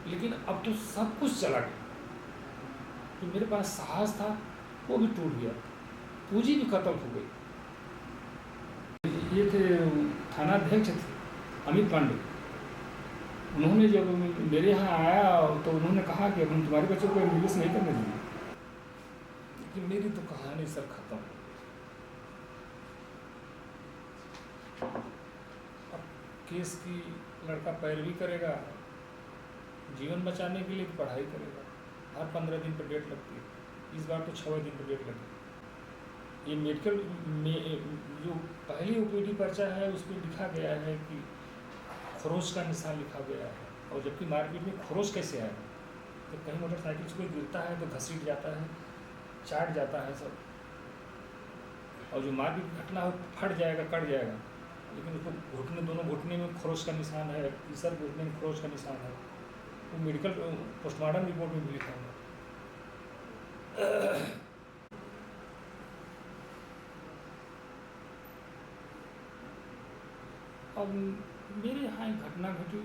लेकिन अब तो सब कुछ चला गया। जो मेरे पास साहस था वो भी टूट गया, पूंजी भी खत्म हो गई। ये थे थानाध्यक्ष थे अमित पांडे। उन्होंने जब मेरे यहाँ आया तो उन्होंने कहा कि अब हम तुम्हारे बच्चों को एमबीबीएस नहीं करने देंगे। लेकिन मेरी तो कहानी सर खत्म। अब केस की लड़का पैरवी करेगा, जीवन बचाने के लिए पढ़ाई करेगा। हर 15 दिन पर डेट लगती है, इस बार तो 6 दिन पर डेट लगी। ये मेडिकल में जो पहली ओपीडी पर्चा है उसमें लिखा गया है कि खरोच का निशान लिखा गया है, और जबकि मारपीट में खरोच कैसे आया? तो कहीं मोटरसाइकिल से कोई गिरता है तो घसीट जाता है, चाट जाता है सब, और जो मारपीट घटना हो फट जाएगा, कट जाएगा, लेकिन उसको घुटने, दोनों घुटने में खरोच का निशान है, तीसर घुटने में खरोच का निशान है। वो मेडिकल पोस्टमार्टम रिपोर्ट में भी लिखा हुआ। अब मेरे यहाँ एक घटना घटी,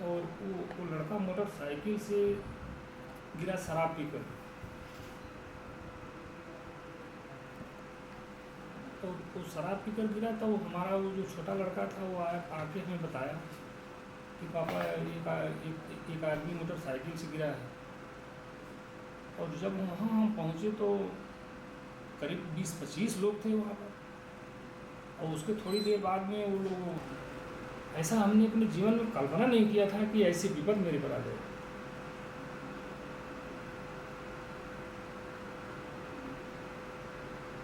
और वो लड़का मोटरसाइकिल से गिरा शराब पीकर। तो वो शराब पीकर गिरा, तो हमारा वो जो छोटा लड़का था वो आके हमें बताया कि पापा एक आदमी मोटरसाइकिल से गिरा है। और जब वहाँ हम पहुँचे तो करीब 20-25 लोग थे वहाँ पर, और उसके थोड़ी देर बाद में वो लोग, ऐसा हमने अपने जीवन में कल्पना नहीं किया था कि ऐसी विपद मेरे पर आ जाए।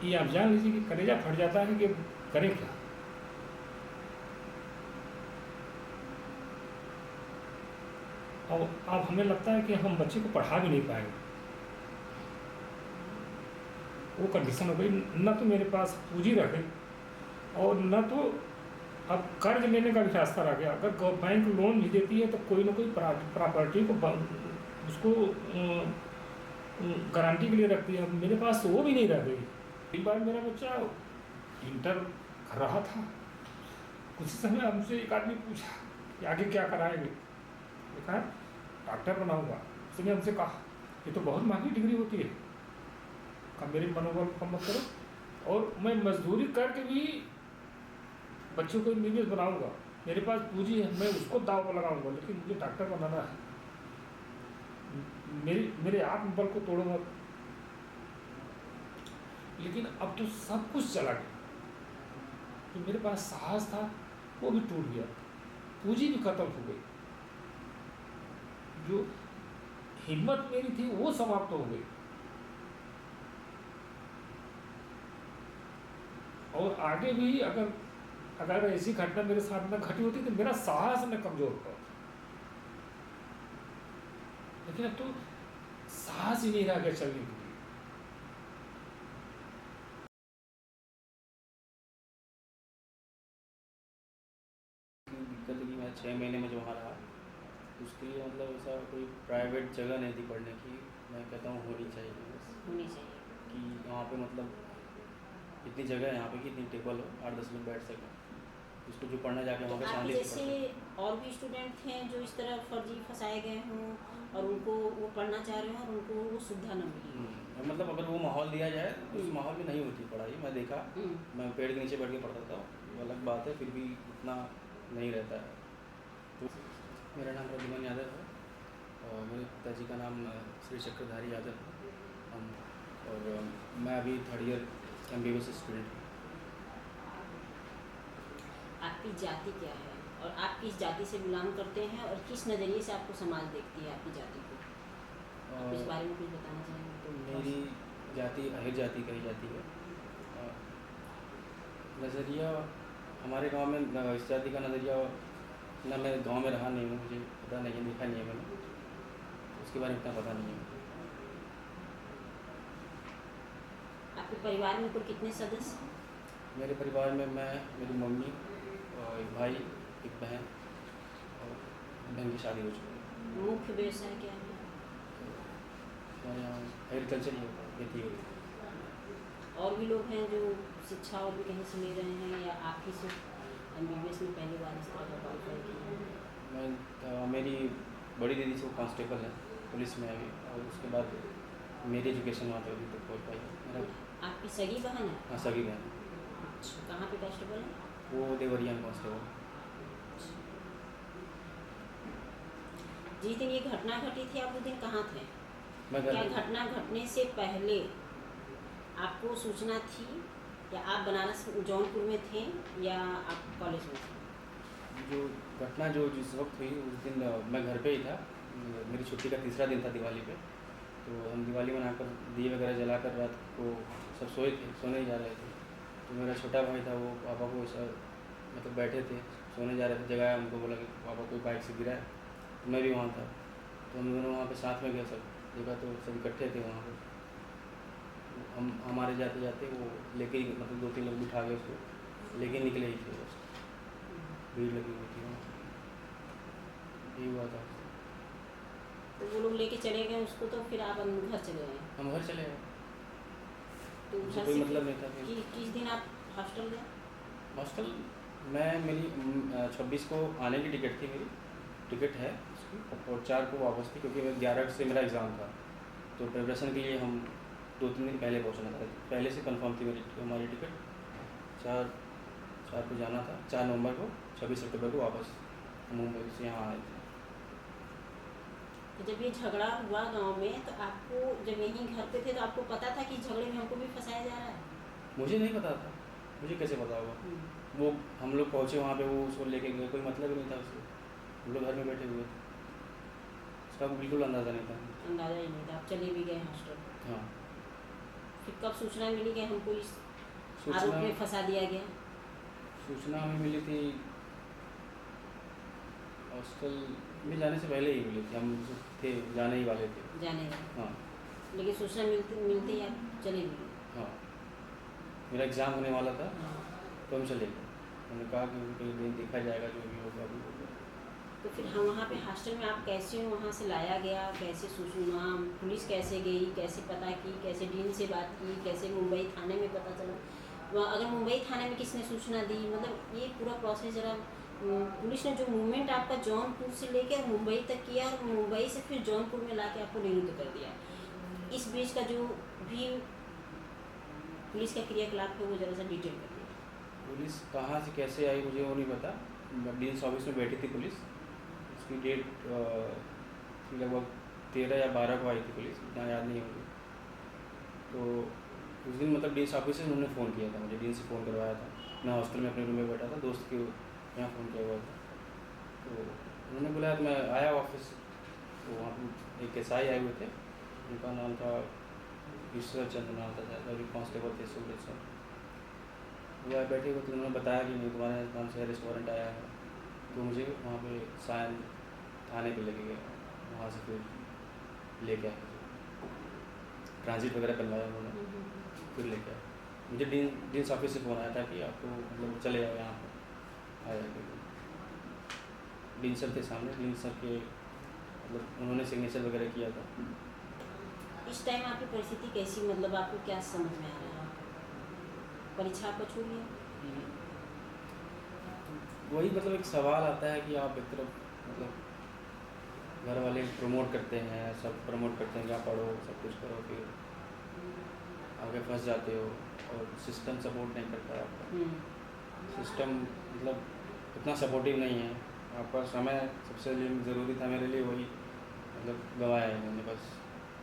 ये आप जान लीजिए कि कलेजा फट जाता है कि करें क्या। और अब हमें लगता है कि हम बच्चे को पढ़ा भी नहीं पाएंगे, वो कंडीशन हो गई। न तो मेरे पास पूंजी रह गई, और न तो अब कर्ज लेने का भी रास्ता रह गया। अगर बैंक लोन भी देती है तो कोई ना कोई प्रॉपर्टी को उसको गारंटी के लिए रखती है। अब मेरे पास तो वो भी नहीं रह गई। एक बार मेरा बच्चा इंटर कर रहा था, कुछ समय हमसे एक आदमी पूछा कि आगे क्या कराएंगे। देखा डॉक्टर बनाऊंगा। उसने हमसे कहा ये तो बहुत महंगी डिग्री होती है, कब मेरे मनोबल कम मत करो, और मैं मजदूरी करके भी बच्चों को एमबीबीएस बनाऊंगा। मेरे पास पूंजी है, मैं उसको दाव पर लगाऊंगा, लेकिन मुझे डॉक्टर बनाना है। मेरे आत्मबल को तोड़ो मत। लेकिन अब तो सब कुछ चला गया। जो मेरे पास साहस था वो भी टूट गया, पूंजी भी खत्म हो गई। जो हिम्मत मेरी थी वो समाप्त हो गई। और आगे भी अगर ऐसी घटना मेरे साथ में घटी होती तो मेरा साहस न कमजोर होता। लेकिन अब तो साहस ही नहीं रह गया चलने के लिए। दिक्कत कि मैं 6 महीने में जो वहाँ रहा, उसके लिए मतलब ऐसा कोई प्राइवेट जगह नहीं थी पढ़ने की। मैं कहता हूँ होनी चाहिए, बस होनी चाहिए कि वहाँ पे मतलब इतनी जगह है यहाँ पे कि इतनी टेबल हो, 8-10 लोग बैठ सकें, उसको जो पढ़ना जाके वहाँ पे आप शांति से पढ़ जैसे सकें। और भी स्टूडेंट हैं जो इस तरह फर्जी फंसाए गए हों और उनको वो पढ़ना चाह रहे हों और उनको वो सुविधा न मिली। मतलब अगर वो माहौल दिया जाए तो उस माहौल में नहीं होती पढ़ाई। मैं देखा, मैं पेड़ के नीचे बैठ के पढ़ता था, वो अलग बात है, फिर भी उतना नहीं रहता है। तो मेरा नाम रघुमन यादव है, और मेरे पिताजी का नाम श्री चक्रधारी यादव है, और मैं अभी 3rd ईयर एमबीबीएस स्टूडेंट हूँ। आपकी जाति क्या है और आप किस जाति से बिलोंग करते हैं और किस नज़रिए से आपको समाज देखती है आपकी जाति को? आप इस बारे में कुछ बताना चाहेंगे? तो मेरी जाति अहिर जाति कही जाती है। नज़रिया हमारे गांव में इस जाति का नज़रिया, ना मैं गांव में रहा नहीं हूँ, मुझे पता नहीं है, देखा नहीं है मैंने, उसके बारे में इतना पता नहीं है। आपके परिवार में कुल कितने सदस्य? मेरे परिवार में मैं, मेरी मम्मी और एक भाई, एक बहन, और बहन की शादी हो चुकी है। मुख्य व्यवसाय क्या है? हमारे यहाँ एग्रीकल्चर ही होता है, खेती होती है। और भी लोग हैं जो शिक्षा और भी कहीं से ले रहे हैं, या आप ही सिर्फ एमबीबीएस में पहली बार इस तरह का क्वालिफाई किए हैं? मेरी बड़ी दीदी से वो कांस्टेबल है पुलिस में अभी, और उसके बाद मेरी एजुकेशन वहाँ पे अभी तक पहुँच पाई है। मेरा आपकी सगी बहन है? हाँ सगी बहन, अच्छा, कहाँ पे कांस्टेबल है? वो देवरिया में कांस्टेबल। जिस दिन ये घटना घटी थी आप उस दिन कहाँ थे? मैं घर क्या पे- घटना घटने से पहले आपको सूचना थी, या आप बनारस जौनपुर में थे या आप कॉलेज में थे? जो घटना जो जिस वक्त हुई उस दिन मैं घर पे ही था। मेरी छुट्टी का तीसरा दिन था दिवाली पे, तो हम दिवाली मनाकर दिए वगैरह जलाकर रात को सब सोए थे, सोने ही जा रहे थे। तो मेरा छोटा भाई था, वो पापा को ऐसा मतलब बैठे थे सोने जा रहे थे, जगाया हमको, बोला कि पापा कोई बाइक से गिरा है। तो मैं भी वहाँ था, तो हम दोनों वहाँ पे साथ में गए, सब देखा तो सब इकट्ठे थे वहाँ पे। हम हमारे जाते जाते वो लेके ही मतलब 2-3 लोग उठा गए उसको, लेके निकले ही थे बस, भीड़ लगी हुई थी वहाँ, यही हुआ था। तो वो लोग लेके चले गए उसको, तो फिर आप घर चले गए? हम घर चले गए, तो मुझे घर कोई से मतलब नहीं था फिर। किस दिन आप हॉस्टल गए? हॉस्टल मेरी 26 को आने की टिकट थी, मेरी टिकट है उसकी, और 4 को वापस थी, क्योंकि 11 से मेरा एग्ज़ाम था। तो प्रिपरेशन के लिए हम 2-3 दिन पहले पहुँचना था, पहले से कंफर्म थी हमारी टिकट। 4 को जाना था, 4 नवंबर को, 26 अक्टूबर को वापस मुंबई से यहाँ आए थे। तो जब ये झगड़ा हुआ गांव में, तो आपको जब यहीं घर पे थे तो आपको पता था कि झगड़े में हमको भी फंसाया जा रहा है? मुझे नहीं पता था, मुझे कैसे पता होगा। वो हम लोग पहुँचे वहाँ पे, वो उसको लेके गए, कोई मतलब ही नहीं था उससे, हम लोग घर में बैठे हुए थे, उसका बिल्कुल अंदाज़ा नहीं था। अंदाजा ही नहीं था, आप चले भी गए हॉस्टल। हाँ, फिर कब सूचना मिली कि हमको इस आरोप सूचना में फंसा दिया गया? सूचना हमें मिली थी हॉस्टल में जाने से पहले ही मिली थी, हम थे जाने ही वाले थे। जाने का, हाँ लेकिन सूचना मिलते मिलते ही आप चले भी गए? हाँ, मेरा एग्ज़ाम होने वाला था, तो हम चले गए। उन्होंने कहा कि कहीं दिन देखा जाएगा, जो भी होगा अभी होगा। तो फिर हम वहाँ पे हॉस्टल में आप कैसे वहाँ से लाया गया, कैसे सूचना, पुलिस कैसे गई, कैसे पता की, कैसे डीन से बात की, कैसे मुंबई थाने में पता चला, वहाँ अगर मुंबई थाने में किसने सूचना दी, मतलब ये पूरा प्रोसेस जरा, पुलिस ने जो मूवमेंट आपका जौनपुर से लेकर मुंबई तक किया और मुंबई से फिर जौनपुर में लाके आपको निरुद्ध कर दिया, इस बीच का जो भी पुलिस का क्रियाकलाप है वो जरा सा डिटेल कर दिया। पुलिस कहाँ से कैसे आई मुझे वो नहीं पता। डीन ऑफिस में बैठी थी पुलिस, उसकी डेट लगभग 13 या 12 को आई थी पुलिस, इतना याद नहीं होगी। तो उस दिन मतलब डीन ऑफिस से उन्होंने फ़ोन किया था मुझे, डीन से फ़ोन करवाया था। मैं हॉस्टल में अपने रूम में बैठा था, दोस्त के यहाँ फ़ोन किया हुआ था, तो उन्होंने बुलाया तो मैं आया ऑफिस। तो वहाँ पर एक SI आए हुए थे, उनका नाम था ईश्वर चंद्र नाम था शायद, अभी कांस्टेबल थे सूरज सर। वो आए बैठे हुए, तो उन्होंने बताया कि नहीं तुम्हारे नाम से रेस्टोरेंट आया है। तो मुझे वहाँ पे सायन थाने पे लेके गए, वहाँ से फिर लेके आए, ट्रांजिट वगैरह करवाया उन्होंने, फिर लेके आए। मुझे डीन ऑफिस से फ़ोन आया था कि आपको मतलब चले जाओ यहाँ पर, आया कि डीन सर के सामने, डीन सर के मतलब उन्होंने सिग्नेचर वगैरह किया था। इस टाइम आपकी परिस्थिति कैसी, मतलब आपको क्या समझ में आ रहा है? परीक्षा आपको छूट गया? वही मतलब एक सवाल आता है कि आप एक तरफ मतलब घर वाले प्रमोट करते हैं, सब प्रमोट करते हैं कि आप पढ़ो, सब कुछ करो, फिर आगे फंस जाते हो और सिस्टम सपोर्ट नहीं करता है आपका। सिस्टम मतलब इतना सपोर्टिव नहीं है आपका। समय सबसे ज़रूरी था मेरे लिए, वही मतलब गंवाया है इन्होंने। बस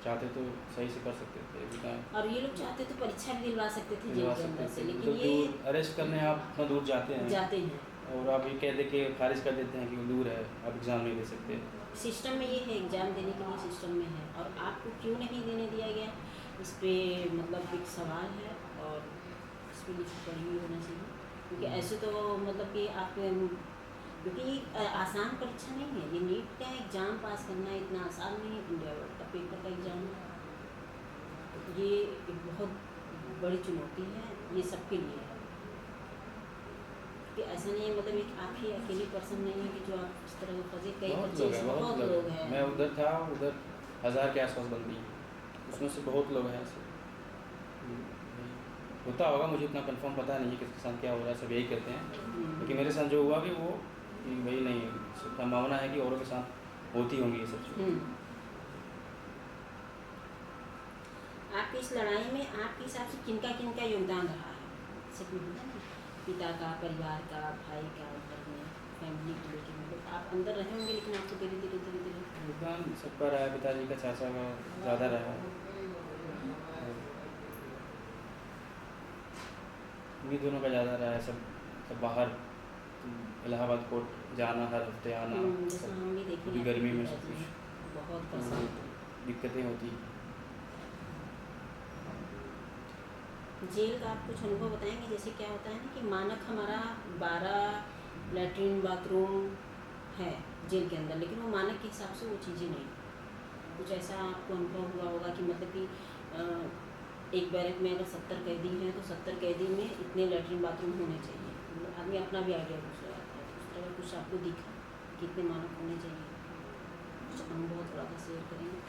चाहते तो सही से कर सकते थे, इतना और ये लोग चाहते तो परीक्षा भी दिलवा सकते थे दिलवा जेल के सकते अंदर से, थे। लेकिन मतलब ये दूर अरेस्ट करने आप इतना दूर जाते हैं जाते हैं। और आप ये कह दे के खारिज कर देते हैं कि वो दूर है, आप एग्ज़ाम नहीं दे सकते। सिस्टम में ये है, एग्ज़ाम देने के लिए सिस्टम में है, और आपको क्यों नहीं देने दिया गया, इस पर मतलब एक सवाल है, और इस पर लिखी पढ़ी हुई होना चाहिए। क्योंकि ऐसे तो मतलब कि आप, क्योंकि आसान परीक्षा नहीं है ये, नीट का एग्ज़ाम पास करना इतना आसान नहीं है, इंडिया वर्ल्ड का पेपर का एग्ज़ाम है। तो ये एक बहुत बड़ी चुनौती है, ये सबके लिए है। कि ऐसा नहीं है मतलब एक आप ही अकेले पर्सन नहीं है कि जो आप इस तरह के फंसे, कई बच्चे ऐसे बहुत लोग हैं। मैं उधर था, उधर 1000 के आसपास बंदी, उसमें से बहुत लोग हैं ऐसे। होता होगा, मुझे इतना कंफर्म पता नहीं है किसके साथ क्या हो रहा है, सब यही कहते हैं। लेकिन मेरे साथ जो हुआ कि वो वही नहीं है, संभावना है कि औरों के साथ होती होंगी ये सब चीज़ें। आपकी इस लड़ाई में आपके हिसाब से किनका किनका योगदान रहा है? जैसे कि होता है ना, पिता का, परिवार का, भाई का, घर में फैमिली को लेके, मतलब आप अंदर रहे होंगे लेकिन आपको धीरे धीरे धीरे धीरे योगदान सबका रहा है, पिताजी का, चाचा का ज़्यादा रहा है। और इन्हीं दोनों का ज़्यादा रहा है। सब बाहर इलाहाबाद कोर्ट जाना, हर हफ्ते आना, जैसे सब हम भी देखें पूरी आपके गर्मी में सब पिताजी कुछ बहुत तो परेशान। दिक्कतें होती। जेल का आप कुछ अनुभव बताएंगे? जैसे क्या होता है ना कि मानक हमारा 12 लैट्रिन बाथरूम है जेल के अंदर, लेकिन वो मानक के हिसाब से वो चीज़ें नहीं। कुछ ऐसा आपको अनुभव हुआ होगा कि मतलब कि एक बैरक में अगर 70 कैदी हैं तो 70 कैदी में इतने लैट्रिन बाथरूम होने चाहिए। मतलब आदमी अपना भी आइडिया कुछ लगाता है। उस तरह कुछ आपको दिखा कि इतने मानक होने चाहिए? कुछ अनुभव थोड़ा सा शेयर करेंगे?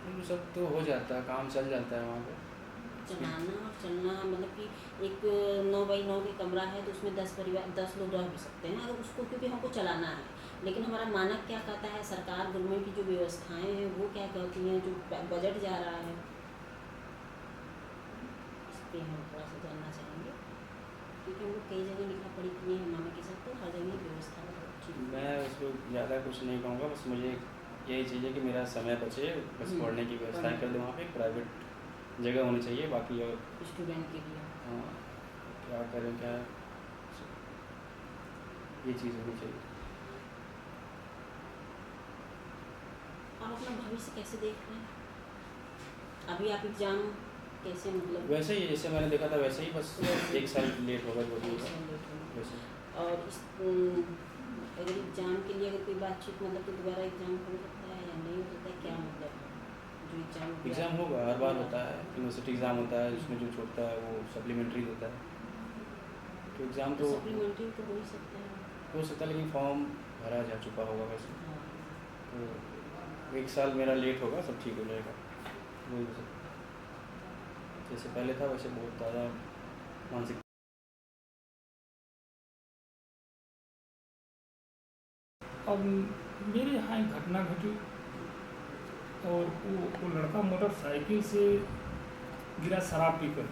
वो सब तो हो जाता है, काम चल जाता है वहाँ पे। चलाना और चलना, मतलब कि एक 9 बाई 9 के कमरा है तो उसमें 10 लोग रह भी सकते हैं अगर उसको, क्योंकि हमको चलाना है। लेकिन हमारा मानक क्या कहता है, सरकार गवर्नमेंट की जो व्यवस्थाएं हैं वो क्या कहती हैं, जो बजट जा रहा है, इस पर हम थोड़ा सा जानना चाहेंगे। क्योंकि हम लोग कई जगह लिखा पढ़ी किए हैं मानक के साथ, तो हर जगह व्यवस्था बहुत अच्छी है। मैं उसको ज़्यादा कुछ नहीं कहूँगा, बस मुझे यही चाहिए कि मेरा समय बचे, बस पढ़ने की व्यवस्थाएं कर दे। वहाँ पे एक प्राइवेट जगह होनी चाहिए, बाकी और स्टूडेंट के लिए। हाँ, क्या करें क्या, ये चीज़ होनी चाहिए। आप अपना भविष्य कैसे देख रहे हैं? अभी आप एग्ज़ाम कैसे, मतलब वैसे ही जैसे मैंने देखा था वैसे ही, बस एक साल लेट होगा जो भी होगा वैसे। और इस अगर एग्ज़ाम के लिए अगर कोई बातचीत, मतलब कि दोबारा एग्ज़ाम हो सकता है या नहीं हो सकता है, क्या मतलब है जो एग्ज़ाम होगा, हर बार होता है, यूनिवर्सिटी एग्ज़ाम होता है, जिसमें जो छूटता है वो सप्लीमेंट्री देता है। तो एग्ज़ाम तो सप्लीमेंट्री तो हो ही सकता है। हो सकता है, लेकिन फॉर्म भरा जा चुका होगा वैसे। हाँ। तो एक साल मेरा लेट होगा, सब ठीक हो जाएगा। वही हो सकता है, जैसे पहले था वैसे बहुत ज़्यादा मानसिक। अब मेरे यहाँ एक घटना घटी और वो लड़का मोटरसाइकिल से गिरा शराब पीकर।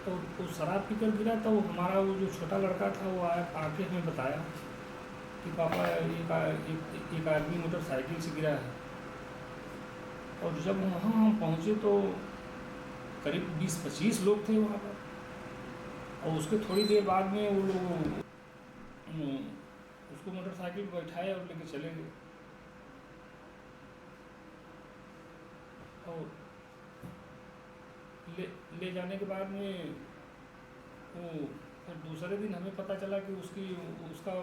तो वो शराब पीकर गिरा तो हमारा वो जो छोटा लड़का था वो आके हमें बताया कि पापा एक आदमी मोटरसाइकिल से गिरा है। और जब वहाँ हम पहुँचे तो करीब 20-25 लोग थे वहाँ पर। और उसके थोड़ी देर बाद में वो लोग उसको मोटरसाइकिल पर बैठाए और लेके चले गए। और ले जाने के बाद में वो फिर दूसरे दिन हमें पता चला कि उसका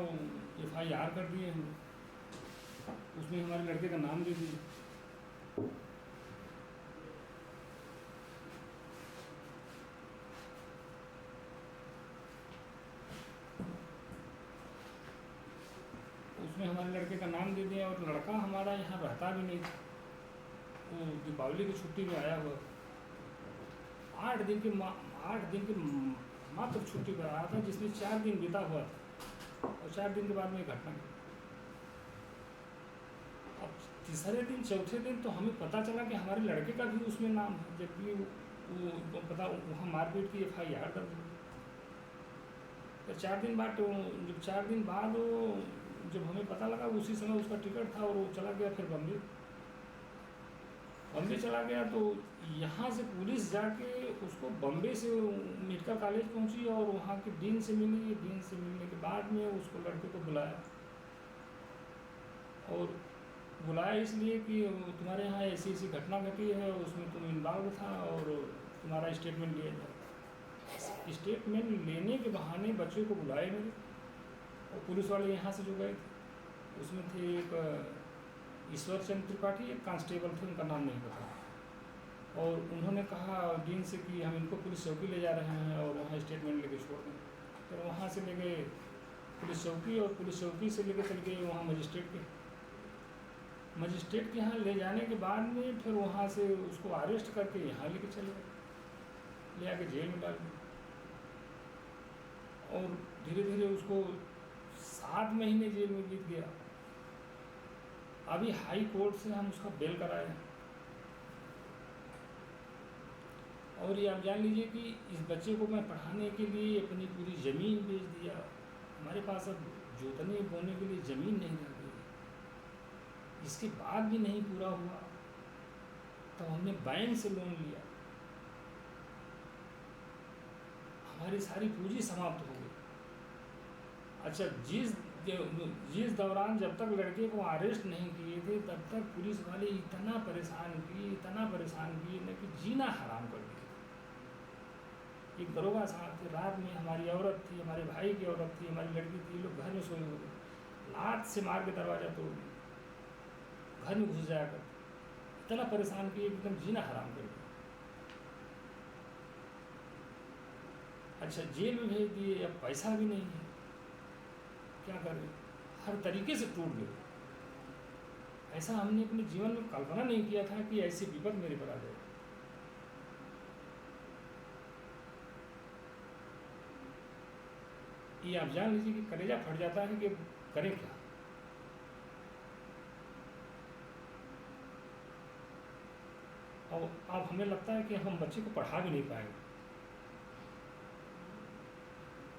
FIR कर दिए हैं, उसमें हमारे लड़के का नाम दे दिए। उसमें हमारे लड़के का नाम दे दिया और लड़का हमारा यहाँ रहता भी नहीं था। वो दीपावली की छुट्टी में आया हुआ, 8 दिन की मात्र छुट्टी पर आया था, जिसमें 4 दिन बीता हुआ था और 4 दिन के बाद में घटना घटी। अब तीसरे दिन चौथे दिन तो हमें पता चला कि हमारे लड़के का भी उसमें नाम है, जबकि वो पता वहाँ मारपीट की FIR दर्ज हुई। तो 4 दिन बाद जब 4 दिन बाद जब हमें पता लगा, उसी समय उसका टिकट था और वो चला गया फिर बम्बई चला गया। तो यहाँ से पुलिस जाके उसको बम्बई से मेडिकल कॉलेज पहुँची और वहाँ के डीन से मिली। डीन से मिलने के बाद में उसको लड़के को बुलाया, और बुलाया इसलिए कि तुम्हारे यहाँ ऐसी ऐसी घटना घटी है, उसमें तुम इन्वॉल्व था और तुम्हारा स्टेटमेंट लिया जाए। स्टेटमेंट लेने के बहाने बच्चे को बुलाए मेरे, और पुलिस वाले यहाँ से जो गए थे उसमें थे एक ईश्वर चंद्र त्रिपाठी, एक कांस्टेबल थे, उनका नाम नहीं पता। और उन्होंने कहा डीन से कि हम इनको पुलिस चौकी ले जा रहे हैं और वहाँ स्टेटमेंट लेके छोड़ दें। फिर वहाँ से ले गए पुलिस चौकी, और पुलिस चौकी से लेके चल गए वहाँ मजिस्ट्रेट के यहाँ ले जाने के बाद में फिर वहाँ से उसको अरेस्ट करके यहाँ लेके चले गए, ले आके जेल में डाल दिया। और धीरे धीरे उसको 7 महीने जेल में बीत गया। अभी हाई कोर्ट से हम उसका बेल कराए हैं। और ये आप जान लीजिए कि इस बच्चे को मैं पढ़ाने के लिए अपनी पूरी ज़मीन बेच दिया। हमारे पास अब जोतने बोने के लिए ज़मीन नहीं रह गई। इसके बाद भी नहीं पूरा हुआ तो हमने बैंक से लोन लिया, हमारी सारी पूंजी समाप्त हो गई। अच्छा, जिस दौरान जब तक लड़के को अरेस्ट नहीं किए थे तब तक पुलिस वाले इतना परेशान किए न कि जीना हराम कर दिया। एक दरोगा साहब थे, रात में हमारी औरत थी, हमारे भाई की औरत थी, हमारी लड़की थी, लोग घर में सोए हुए थे, लात से मार के दरवाज़ा तोड़ दिया, घर में घुस जाया करते, इतना परेशान किए एकदम जीना हराम कर दिया। अच्छा, जेल में भेज दिए, अब पैसा भी नहीं है, क्या करें, हर तरीके से टूट गए। ऐसा हमने अपने जीवन में कल्पना नहीं किया था कि ऐसी विपद मेरे पर आ जाए। ये आप जान लीजिए कि कलेजा फट जाता है कि करें क्या। और अब हमें लगता है कि हम बच्चे को पढ़ा भी नहीं पाएंगे।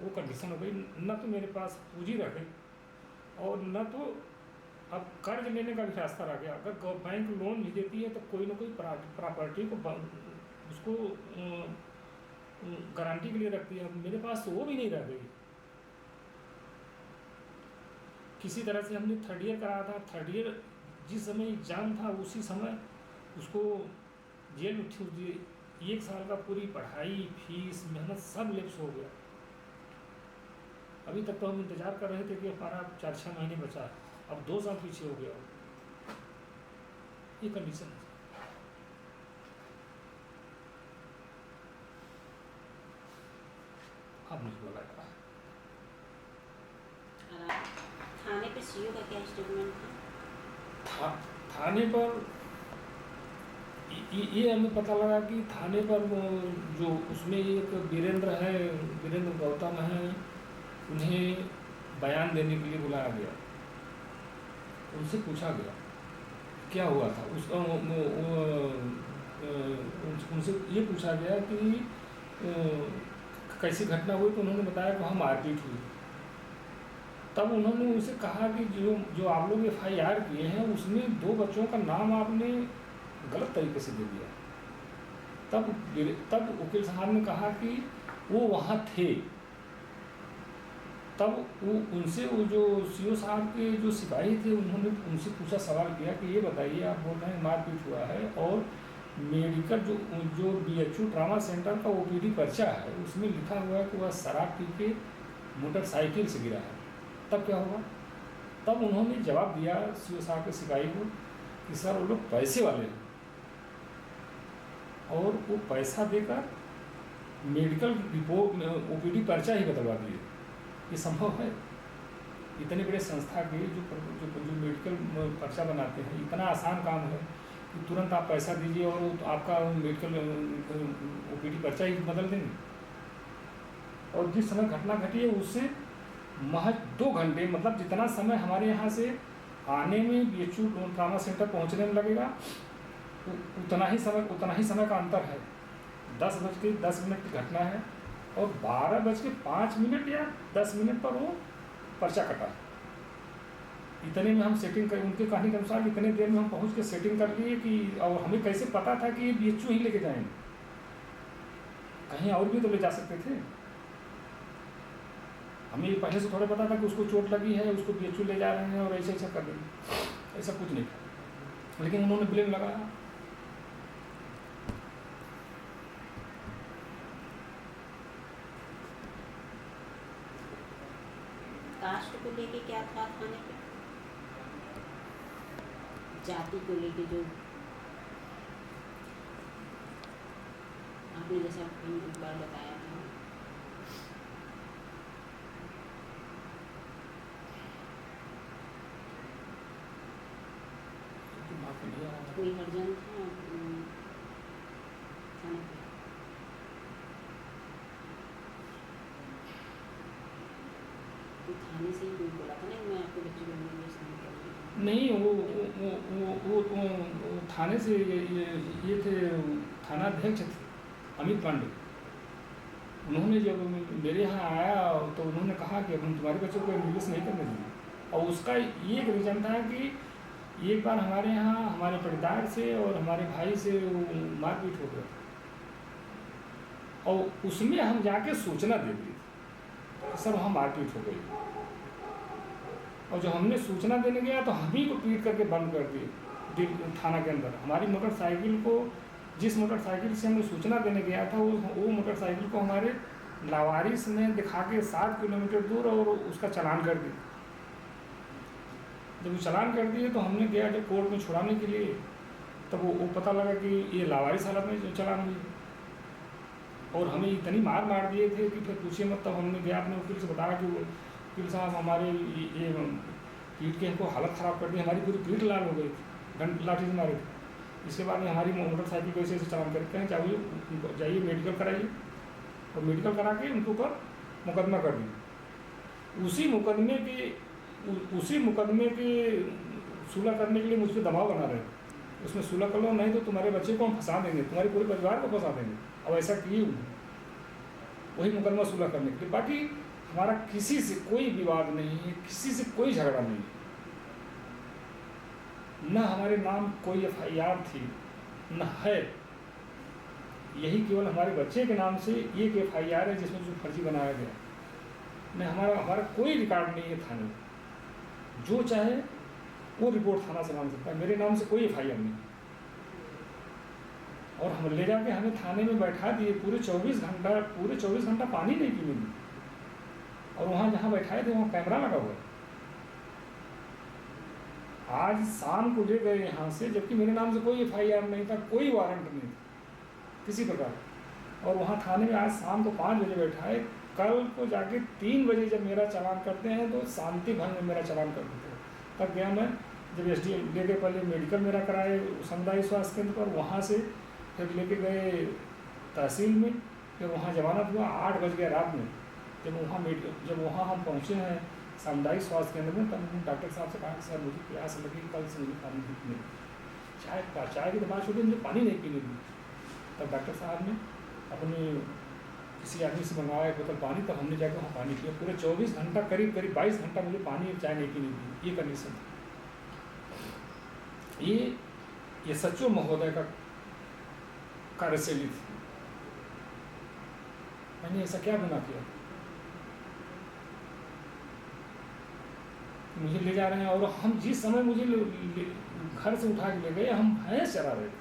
वो कंडीशन हो गई, न तो मेरे पास पूंजी रह गई और न तो अब कर्ज लेने का भी रास्ता रह गया। अगर बैंक लोन भी देती है तो कोई ना कोई प्रॉपर्टी को उसको गारंटी के लिए रखती है। मेरे पास तो वो भी नहीं रह गई। किसी तरह से हमने 3rd ईयर कराया था। 3rd ईयर जिस समय एग्ज़ाम था उसी समय उसको जेल में ठूस दिए। 1 साल का पूरी पढ़ाई, फीस, मेहनत सब लैप्स हो गया। अभी तक तो हम इंतज़ार कर रहे थे कि हमारा 4-6 महीने बचा है, अब 2 साल पीछे हो गया। ये कंडीशन है। अब मुझे लगा था थाने पे सीओ का क्या स्टेटमेंट था? थाने पर ये हमें पता लगा कि थाने पर जो उसमें एक वीरेंद्र गौतम है, उन्हें बयान देने के लिए बुलाया गया। उनसे पूछा गया क्या हुआ था। उसका उनसे ये पूछा गया कि कैसी घटना हुई, तो उन्होंने बताया कि वहाँ मारपीट हुई। तब उन्होंने उनसे कहा कि जो आप लोग FIR किए हैं उसमें 2 बच्चों का नाम आपने गलत तरीके से दे दिया। तब वकील साहब ने कहा कि वो वहाँ थे। तब वो जो CO साहब के जो सिपाही थे उन्होंने उनसे पूछा, सवाल किया कि ये बताइए, आप बोल रहे हैं मारपीट हुआ है और मेडिकल जो BHU ट्रामा सेंटर का OPD पर्चा है उसमें लिखा हुआ है कि वह शराब पी के मोटरसाइकिल से गिरा है, तब क्या होगा। तब उन्होंने जवाब दिया CO साहब के सिपाही को कि सर वो लोग पैसे वाले हैं और वो पैसा देकर मेडिकल रिपोर्ट OPD पर्चा ही बदलवा दिए। ये संभव है? इतने बड़े संस्था के जो मेडिकल पर्चा बनाते हैं, इतना आसान काम है कि तुरंत आप पैसा दीजिए और वो आपका मेडिकल OPD पर्चा ही बदल देंगे। और जिस समय घटना घटी है उससे महज 2 घंटे, मतलब जितना समय हमारे यहाँ से आने में BHU ट्रामा सेंटर पहुँचने में लगेगा उतना ही समय का अंतर है। 10:10 की घटना है और 12:05 या 10 मिनट पर वो पर्चा कटा। इतने में हम सेटिंग कर, उनके कहने के अनुसार इतने देर में हम पहुंच के सेटिंग कर लिए कि, और हमें कैसे पता था कि ये BHU ही लेके जाएंगे, कहीं और भी तो ले जा सकते थे। हमें ये पहले से थोड़ा पता था कि उसको चोट लगी है, उसको BHU ले जा रहे हैं और ऐसा कर देंगे, ऐसा कुछ नहीं था। लेकिन उन्होंने ब्लेम लगाया। कास्ट को लेके क्या था थाने पे? जाति को लेके जो आपने जैसा एक बार बताया था, कोई हरजन था थाने पे? थाने से ही कोई बोला था ना कि मैं आपके बच्चे को MBBS नहीं करूँगी? नहीं, वो थाने से ये थे, थानाध्यक्ष थे अमित पांडे। उन्होंने जब मेरे यहाँ आया तो उन्होंने कहा कि अब हम तुम्हारे बच्चों को MBBS नहीं करने देंगे। और उसका ये एक रीज़न था कि एक बार हमारे यहाँ हमारे परिवार से और हमारे भाई से मारपीट हो गया था, और उसमें हम जाके सूचना दे दी कि सर वहाँ मारपीट हो गई। और जब हमने सूचना देने गया तो हम ही को पीट करके बंद कर दिए थाना के अंदर। हमारी मोटरसाइकिल को, जिस मोटरसाइकिल से हमने सूचना देने गया था, वो मोटरसाइकिल को हमारे लावारिस ने दिखा के 7 किलोमीटर दूर और उसका चालान कर दिया। जब वो चालान कर दिए तो हमने गया जब कोर्ट में छुड़ाने के लिए, तब वो पता लगा कि ये लावारिस हालत में जो चालान हुई, और हमें इतनी मार दिए थे कि फिर पूछिए मत। तब हमने गया अपने वकील से बताया कि वो वकील साहब हमारे ये पीट के इनको हालत ख़राब कर दी, हमारी पूरी पीठ लाल हो गई थी, लाठी से मारे थे। इसके बाद में हमारी मोटरसाइकिल को ऐसे चालान करके हैं, जाइए मेडिकल कराइए, और मेडिकल करा के उनके ऊपर मुकदमा कर दिया। उसी मुकदमे के सुलह करने के लिए मुझ पर दबाव बना रहे, उसमें सुलह कर लो, नहीं तो तुम्हारे बच्चे को हम फंसा देंगे, तुम्हारे पूरे परिवार को फंसा देंगे। अब ऐसा किए वही मुकदमा सुलह करने के लिए। बाकी हमारा किसी से कोई विवाद नहीं है, किसी से कोई झगड़ा नहीं है, न हमारे नाम कोई FIR थी न है। यही केवल हमारे बच्चे के नाम से एक FIR है जिसमें जो फर्जी बनाया गया। नहीं, हमारा कोई रिकॉर्ड नहीं है थाने में। जो चाहे वो रिपोर्ट थाना से मांग सकता है, मेरे नाम से कोई FIR नहीं। और हम ले जाके हमें थाने में बैठा दिए, पूरे 24 घंटा पानी नहीं पीने दी। और वहाँ जहाँ बैठाए थे वहाँ कैमरा लगा हुआ है। आज शाम को ले गए यहाँ से, जबकि मेरे नाम से कोई FIR नहीं था, कोई वारंट नहीं था किसी प्रकार। और वहाँ थाने में आज शाम को 5 बजे बैठाए, कल को जाके 3 बजे जब मेरा चालान करते हैं तो शांति भंग में मेरा चालान कर देते हैं। तब गया मैं, जब SDM ले गए, पहले मेडिकल मेरा कराए सामुदायिक स्वास्थ्य केंद्र पर, वहाँ से फिर लेके गए तहसील में, फिर वहाँ जमानत हुआ। 8 बज गया रात में। जब वहाँ हम पहुँचे हैं सामुदायिक स्वास्थ्य केंद्र में, तब हम डॉक्टर साहब से कहा कि सर मुझे प्यास लगी, कल से मुझे पानी नहीं पीने, चाय की तो बात छोड़ी, मुझे पानी नहीं पीने दी। तब डॉक्टर साहब ने अपने किसी आदमी से मंगवाया एक बोतल पानी, तब हमने जाकर वहाँ पानी पिया। पूरे 24 घंटा, करीब 22 घंटा मुझे पानी और चाय नहीं पीने दी। ये कंडीशन थी। ये सचो महोदय का कार्यशैली थी। मैंने ऐसा क्या गुनाह किया? मुझे ले जा रहे हैं, और हम जिस समय मुझे घर से उठा के ले गए, हम भैंस चरा रहे थे।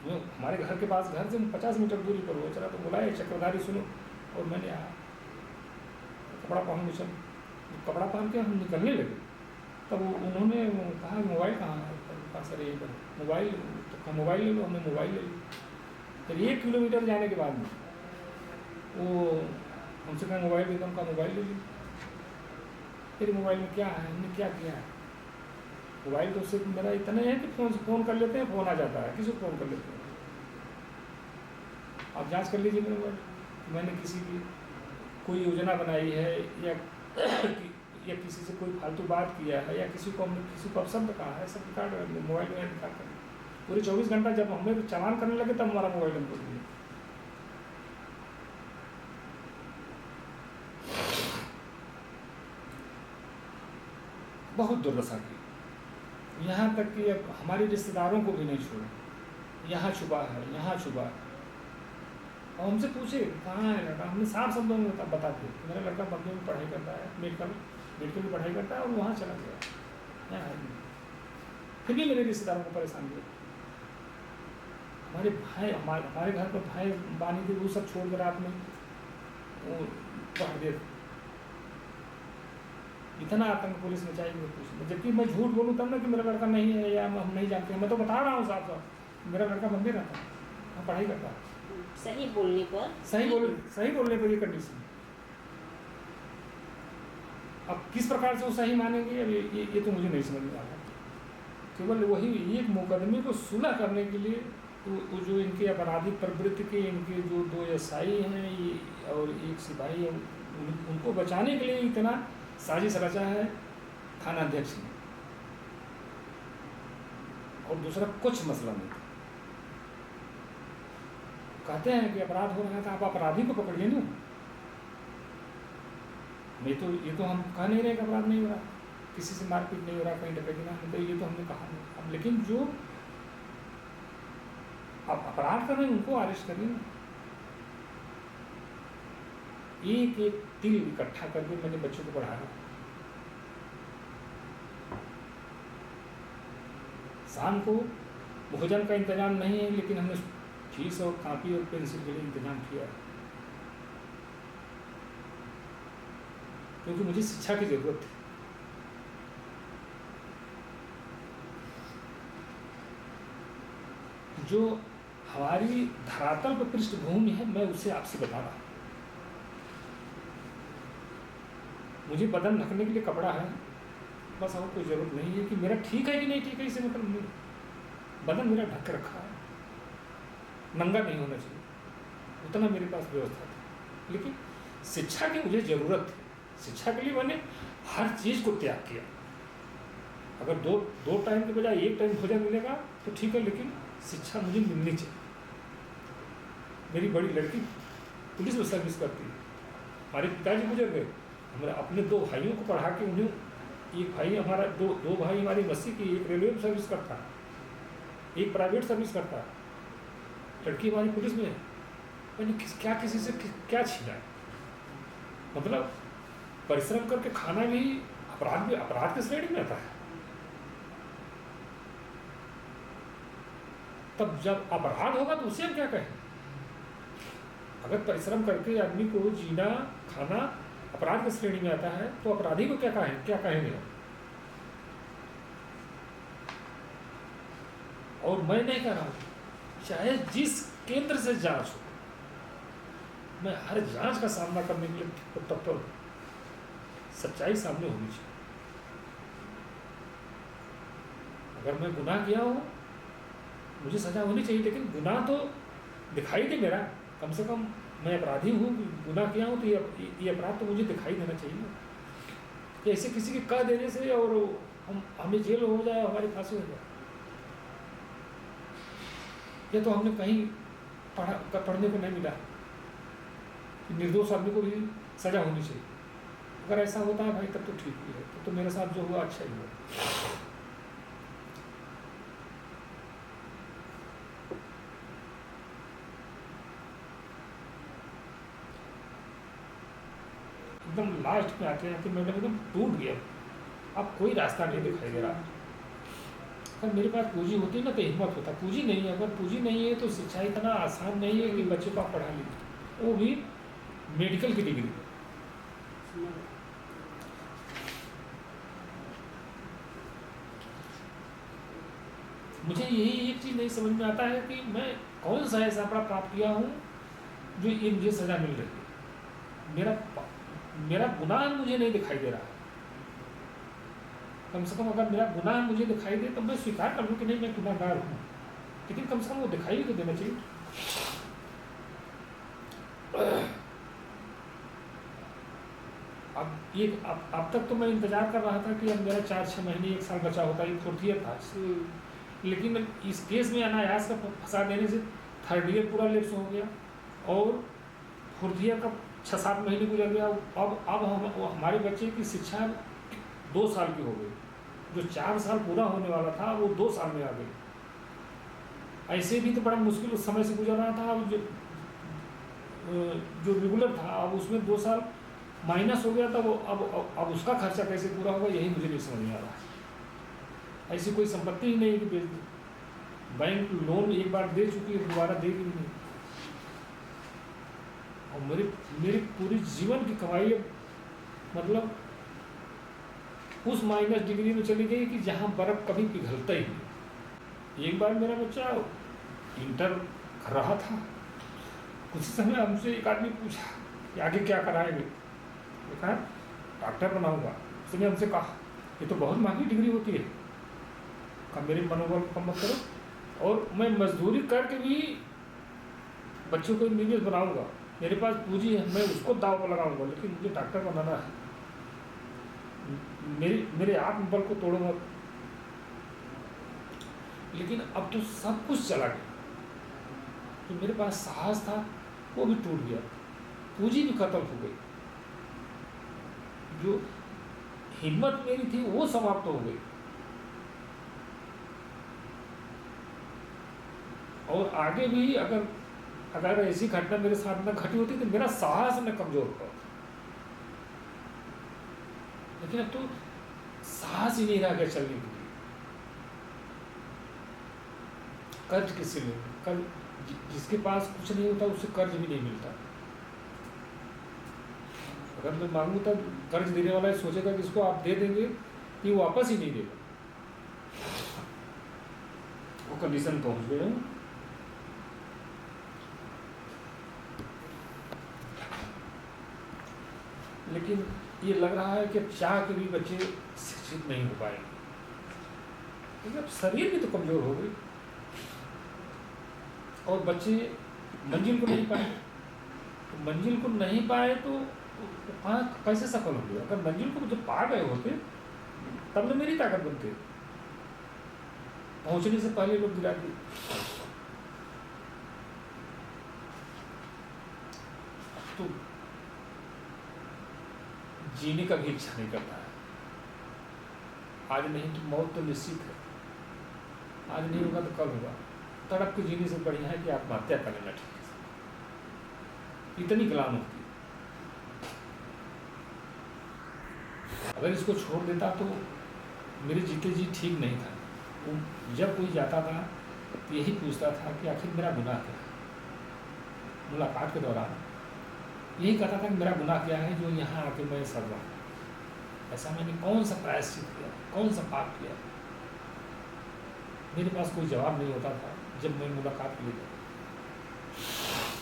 हमारे घर के पास, घर से 50 मीटर दूरी पर वो चला, तो बुलाए चक्रधारी सुनो। और मैंने कपड़ा पहन के हम निकलने लगे, तब उन्होंने कहा मोबाइल कहाँ है? सर यहीं पर मोबाइल, तो मोबाइल ले लो। हमने मोबाइल ले लिया। फिर 1 किलोमीटर जाने के बाद में वो हमसे कहा मोबाइल दे दो, उनका मोबाइल ले लिया। फिर मोबाइल में क्या है, हमने क्या किया है? मोबाइल तो सिर्फ मेरा इतना है कि फ़ोन कर लेते हैं, फ़ोन आ जाता है, किसी को फ़ोन कर लेते हैं। आप जांच कर लीजिए मेरे मोबाइल, मैंने किसी की कोई योजना बनाई है या किसी से कोई फालतू बात किया है, या किसी को अपशब्द कहा है, सब रिकॉर्ड मोबाइल में दिखा कर। पूरे 24 घंटा जब हमें चालान करने लगे तब हमारा मोबाइल हमको दिया। बहुत दुर्दशा की, यहाँ तक कि अब हमारे रिश्तेदारों को भी नहीं छोड़ा, यहाँ छुपा है, यहाँ छुपा है। और हमसे पूछे कहाँ है लड़का, हमने साफ शब्दों में बता दिया मेरा लड़का बम्बई में पढ़ाई करता है, मेडिकल में पढ़ाई करता है, और वहाँ चला गया, यहाँ है नहीं। फिर भी मेरे रिश्तेदारों को परेशान किया। हमारे भाई, हमारे घर पर भाई बानी थे, वो सब छोड़ कर रात में वो पढ़ दे। इतना आतंक पुलिस में चाहिए कुछ, जबकि मैं झूठ बोलूँ तब ना कि मेरा लड़का नहीं है या हम नहीं जानते हैं। मैं तो बता रहा हूँ साफ साफ, मेरा लड़का बम्बई रहता है, मैं पढ़ाई करता है। सही बोलने पर, सही बोलने पर ये कंडीशन। अब किस प्रकार से वो सही मानेंगे, अब ये तो मुझे नहीं समझ में आ रहा। केवल वही एक मुकदमे को सुलह करने के लिए वो जो इनके आपराधिक प्रवृत्ति के इनके जो 2 SI हैं ये और एक सिपाही है, उनको बचाने के लिए इतना साजिश रचा है थाना अध्यक्ष ने, और दूसरा कुछ मसला नहीं था। कहते हैं कि अपराध हो रहा था, आप अपराधी को पकड़िए ना। ये तो हम कह नहीं रहे कि अपराध नहीं हो रहा, किसी से मारपीट नहीं हो रहा, कहीं डकैती ना, तो ये तो हमने कहा नहीं। अब लेकिन जो आप अपराध कर रहे हैं उनको अरेस्ट करिए ना। एक एक तिल इकट्ठा करके मैंने बच्चों को पढ़ाया। शाम को भोजन का इंतजाम नहीं है, लेकिन हमने फीस और कॉपी और पेंसिल के लिए इंतजाम किया, क्योंकि मुझे शिक्षा की जरूरत थी। जो हमारी धरातल पर पृष्ठभूमि है, मैं उसे आपसे बता रहा हूँ। मुझे बदन ढकने के लिए कपड़ा है, बस और कोई ज़रूरत नहीं है कि मेरा ठीक है कि नहीं ठीक है, इससे मतलब नहीं। बदन मेरा ढक रखा है, नंगा नहीं होना चाहिए, उतना मेरे पास व्यवस्था थी। लेकिन शिक्षा की मुझे ज़रूरत थी, शिक्षा के लिए मैंने हर चीज़ को त्याग किया। अगर दो टाइम के बजाय एक टाइम भोजन मिलेगा तो ठीक है, लेकिन शिक्षा मुझे मिलनी चाहिए। मेरी बड़ी लड़की पुलिस में सर्विस करती है, हमारे पिताजी गुजर गए, हमारे अपने 2 भाइयों को पढ़ा के उन्हें, एक भाई हमारा, दो भाई हमारी मस्सी की, एक रेलवे में सर्विस करता है, एक प्राइवेट सर्विस करता है, लड़की हमारी पुलिस में है। मैंने क्या किसी से क्या छीना है? मतलब परिश्रम करके खाना भी अपराध के श्रेणी में आता है। तब जब अपराध होगा तो उसे हम क्या कहें? अगर परिश्रम करके आदमी को जीना खाना अपराध की श्रेणी में आता है तो अपराधी को क्या कहेंगे? और मैं नहीं कह रहा हूं, चाहे जिस केंद्र से जांच हो, मैं हर जांच का सामना करने के लिए तत्पर हूं। सच्चाई सामने होनी चाहिए। अगर मैं गुनाह किया हूं, मुझे सजा होनी चाहिए, लेकिन गुनाह तो दिखाई दे मेरा, कम से कम मैं अपराधी हूँ, गुनाह किया हूँ, तो ये अपराध तो मुझे दिखाई देना चाहिए। कि ऐसे किसी के कह देने से और हमें जेल हो जाए, हमारी फांसी हो जाए, ये तो हमने कहीं पढ़ने को नहीं मिला कि निर्दोष आदमी को भी सजा होनी चाहिए। अगर ऐसा होता है भाई, तब तो ठीक ही है, तो मेरे साथ जो हुआ अच्छा ही हुआ। एकदम लास्ट में आते हैं मैडम एकदम टूट गया, अब कोई रास्ता नहीं दिखाई दे रहा। अगर मेरे पास पूंजी होती ना तो हिम्मत होता, पूंजी नहीं है। अगर पूंजी नहीं है तो शिक्षा इतना आसान नहीं है कि बच्चे को आप पढ़ा लीजिए, वो भी मेडिकल की डिग्री। मुझे यही एक चीज़ नहीं समझ में आता है कि मैं कौन सा ऐसा अपराध प्राप्त किया हूँ जो ये मुझे सजा मिल रही है। मेरा गुनाह मुझे नहीं दिखाई दे रहा। कम से कम अगर मेरा गुनाह मुझे दिखाई दे तो मैं स्वीकार कर लूँ कि नहीं, मैं गुनाहगार हूँ, लेकिन कम से कम वो दिखाई भी तो देना चाहिए। अब तक तो मैं इंतजार कर रहा था कि अब मेरा 4-6 महीने 1 साल बचा होता, ये 4th ईयर था। लेकिन इस केस में अनायास का फंसा देने से 3rd ईयर पूरा लेप्स हो गया और 4th ईयर का 6-7 महीने गुजर गया। अब हमारे बच्चे की शिक्षा 2 साल की हो गई, जो 4 साल पूरा होने वाला था वो 2 साल में आ गई। ऐसे भी तो बड़ा मुश्किल उस समय से गुजर रहा था। अब जो रेगुलर था, अब उसमें 2 साल माइनस हो गया था। वो अब उसका खर्चा कैसे पूरा होगा, यही मुझे नहीं समझ में आ रहा है। ऐसी कोई संपत्ति ही नहीं है कि बेच दे। बैंक लोन एक बार दे चुकी है, दोबारा देगी नहीं। और मेरी पूरी जीवन की कमाई मतलब उस माइनस डिग्री में चली गई कि जहाँ बर्फ कभी पिघलता ही नहीं। एक बार मेरा बच्चा इंटर कर रहा था, कुछ समय हमसे एक आदमी पूछा कि आगे क्या कराएंगे। कहा डॉक्टर बनाऊंगा। उसने हमसे कहा ये तो बहुत महंगी डिग्री होती है, कहा मेरे मनोबल कम मत करो, और मैं मजदूरी करके भी बच्चों को इंजीनियर बनाऊंगा। मेरे पास पूंजी है, मैं उसको दाव पर लगाऊंगा, लेकिन मुझे डॉक्टर बनाना है। मेरे आत्मबल को तोड़ो मत। लेकिन अब तो सब कुछ चला गया, जो मेरे पास साहस था वो भी टूट गया, पूंजी भी खत्म हो गई, जो हिम्मत मेरी थी वो समाप्त हो गई। और आगे भी अगर ऐसी घटना मेरे साथ न घटी होती तो मेरा साहस न कमजोर होता। लेकिन अब तो साहस ही नहीं रह गया चलने के लिए। कर्ज किससे ले? जिसके पास कुछ नहीं होता उससे कर्ज भी नहीं मिलता। अगर मैं मांगू तब कर्ज देने वाला सोचेगा कि इसको आप दे देंगे, कि वापस ही नहीं देगा। वो कंडीशन पहुंच गए हैं। लेकिन ये लग रहा है कि चाह के भी बच्चे शिक्षित नहीं हो पाएंगे, क्योंकि अब शरीर भी तो कमजोर हो गई और बच्चे मंजिल को नहीं पाए। तो मंजिल को नहीं पाए तो कैसे सफल होंगे? अगर मंजिल को जब पा गए होते तब तो मेरी ताकत बनती, पहुंचने से पहले लोग गिरा दिए। तो जीने का भी इच्छा नहीं करता है। आज नहीं तो मौत तो निश्चित है, आज नहीं होगा तो कल होगा। तड़प के जीने से बढ़िया है कि आत्महत्या कर लेना ठीक है। इतनी गलान होती है। अगर इसको छोड़ देता तो मेरे जीते जी ठीक नहीं था। जब कोई जाता था तो यही पूछता था कि आखिर मेरा गुनाह क्या है। मुलाकात के दौरान यही कहता था कि मेरा गुनाह क्या है जो यहाँ आके मैं सड़ रहा हूँ। ऐसा मैंने कौन सा प्रायश्चित किया, कौन सा पाप किया? मेरे पास कोई जवाब नहीं होता था। जब मैं मुलाकात के लिए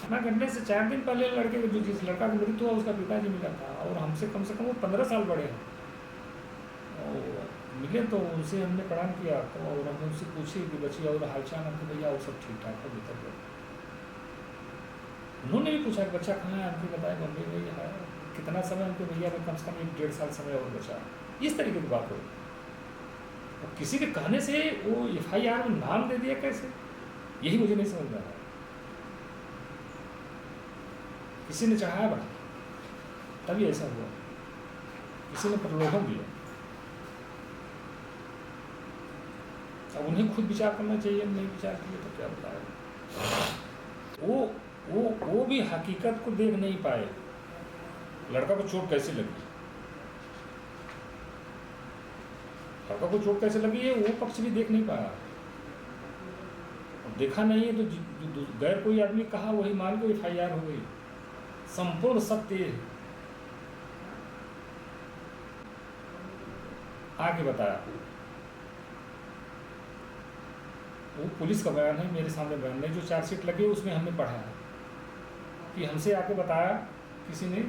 खाना करने से 4 दिन पहले लड़के को, जिस लड़का को मृत्यु हुआ उसका पिताजी मिला था और हमसे कम से कम वो 15 साल बड़े हैं। और मिले तो उनसे हमने प्रणाम किया तो, और हमने उनसे पूछे कि बच्ची और हालचाल, हमको भैया वो सब ठीक ठाक है, बेहतर है। उन्होंने भी पूछा कि बच्चा कहाँ है, हमको बताया बम्बे में है। कितना समय? हमको भैया में कम से कम 1-1.5 साल समय और बचा। इस तरीके की बात हो। और किसी के कहने से वो FIR में नाम दे दिया कैसे, यही मुझे नहीं समझ में आ रहा। किसी ने चाहा बड़ा तभी ऐसा हुआ, किसी ने प्रलोभन दिया। अब उन्हें खुद विचार करना चाहिए, नहीं विचार किए तो क्या बताएगा। वो भी हकीकत को देख नहीं पाए। लड़का को चोट कैसे लगी, लड़का को चोट कैसे लगी है वो पक्ष भी देख नहीं पाया। देखा नहीं है तो गैर कोई आदमी कहा वही मान के FIR हो गई। संपूर्ण सत्य आके बताया। वो पुलिस का बयान है, मेरे सामने बयान नहीं। जो चार्जशीट लगी उसमें हमने पढ़ा है कि हमसे आके बताया किसी ने,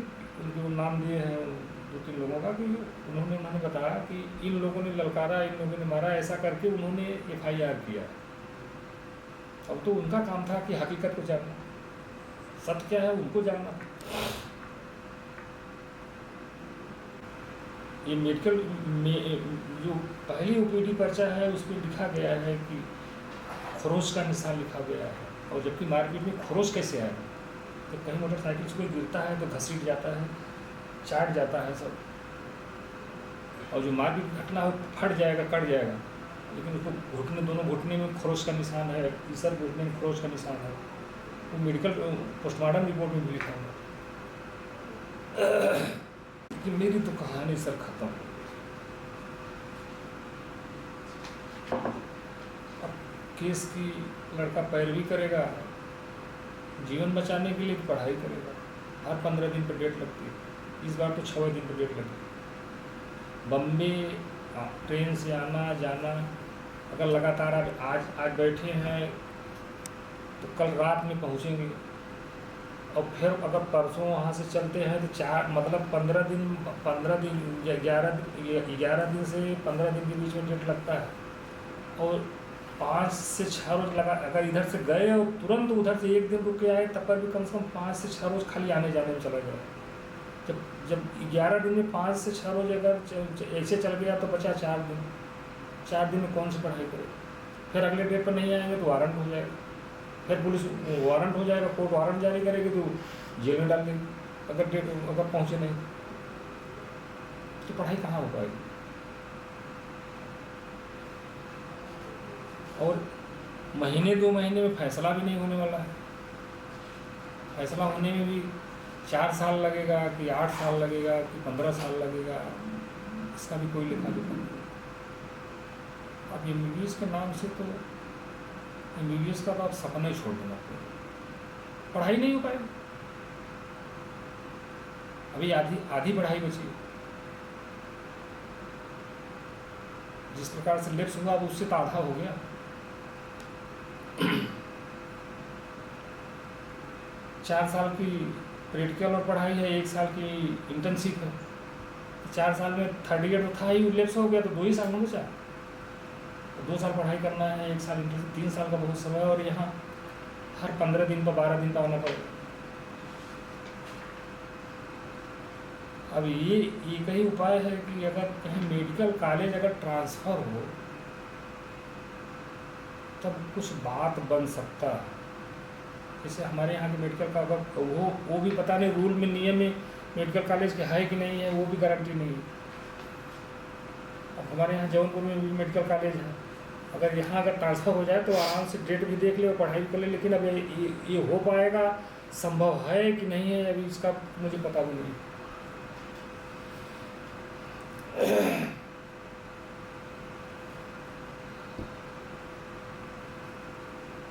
उनके नाम दिए हैं 2-3 लोगों का, कि उन्होंने बताया कि इन लोगों ने ललकारा, इन लोगों ने मारा, ऐसा करके उन्होंने FIR किया। अब तो उनका काम था कि हकीकत को जानना, सत्य क्या है उनको जानना। ये मेडिकल में जो पहली OPD पर्चा है उसमें लिखा गया है कि खरोच का निशान लिखा गया है। और जबकि मार्केट में खरोच कैसे आए? तो कहीं मोटरसाइकिल से कोई गिरता है तो घसीट जाता है, चाट जाता है सब, और जो मारपीट घटना हो फट जाएगा, कट जाएगा। लेकिन उसको घुटने, दोनों घुटने में खरोच का निशान है, तीसरे घुटने में खरोच का निशान है। वो मेडिकल पोस्टमार्टम रिपोर्ट में भी लिखा हुआ। कि मेरी तो कहानी सर खत्म। अब केस की लड़का पैरवी करेगा, जीवन बचाने के लिए पढ़ाई करेगा। हर 15 दिन पर डेट लगती है, इस बार तो 6 दिन पर डेट लगी। बम्बे ट्रेन से आना जाना, अगर लगातार आज बैठे हैं तो कल रात में पहुंचेंगे, और फिर अगर परसों वहाँ से चलते हैं तो 15 दिन 11 दिन से 15 दिन के बीच में डेट लगता है। और 5 से 6 रोज लगा, अगर इधर से गए और तुरंत उधर से एक दिन रुक के आए तब पर भी कम से कम 5 से 6 रोज खाली आने जाने में चला गया। जब जब 11 दिन में 5 से 6 रोज अगर ऐसे चल गया तो बचा 4 दिन। 4 दिन में कौन सी पढ़ाई करे? फिर अगले डेट पर नहीं आएंगे तो वारंट हो जाएगा, फिर पुलिस वारंट हो जाएगा, कोर्ट वारंट जारी करेगी तो जेल में डाल देंगे अगर पहुँचे नहीं तो पढ़ाई कहाँ हो पाएगी? और महीने 2 महीने में फैसला भी नहीं होने वाला है। फैसला होने में भी 4 साल लगेगा कि 8 साल लगेगा कि 15 साल लगेगा, इसका भी कोई लेखा जोखा नहीं। अब MBBS के नाम से तो MBBS का तो आप सपना ही छोड़ देना, पढ़ाई नहीं हो पाएगी। अभी आधी पढ़ाई बची। जिस प्रकार से लेप्स हुआ अब उससे तो आधा हो गया। 4 साल की प्रैक्टिकल और पढ़ाई है, 1 साल की इंटर्नशिप है। 4 साल में थर्ड ईयर तो था ही, लेप्स हो गया तो 2 ही साल में बचा। तो 2 साल पढ़ाई करना है, 1 साल इंटर्नशिप, 3 साल का बहुत समय है। और यहाँ हर 15 दिन पर 12 दिन का आना पड़ेगा। अब ये एक ही उपाय है कि अगर कहीं मेडिकल कॉलेज अगर ट्रांसफ़र हो तब कुछ बात बन सकता है। जैसे हमारे यहाँ के मेडिकल का अगर वो भी पता नहीं रूल में नियम में मेडिकल कॉलेज के है कि नहीं है, वो भी गारंटी नहीं है। अब हमारे यहाँ जौनपुर में भी मेडिकल कॉलेज है, अगर यहाँ अगर ट्रांसफ़र हो जाए तो आराम से डेट भी देख ले और पढ़ाई भी कर ले। लेकिन अब ये हो पाएगा, संभव है कि नहीं है, अभी इसका मुझे पता भी नहीं।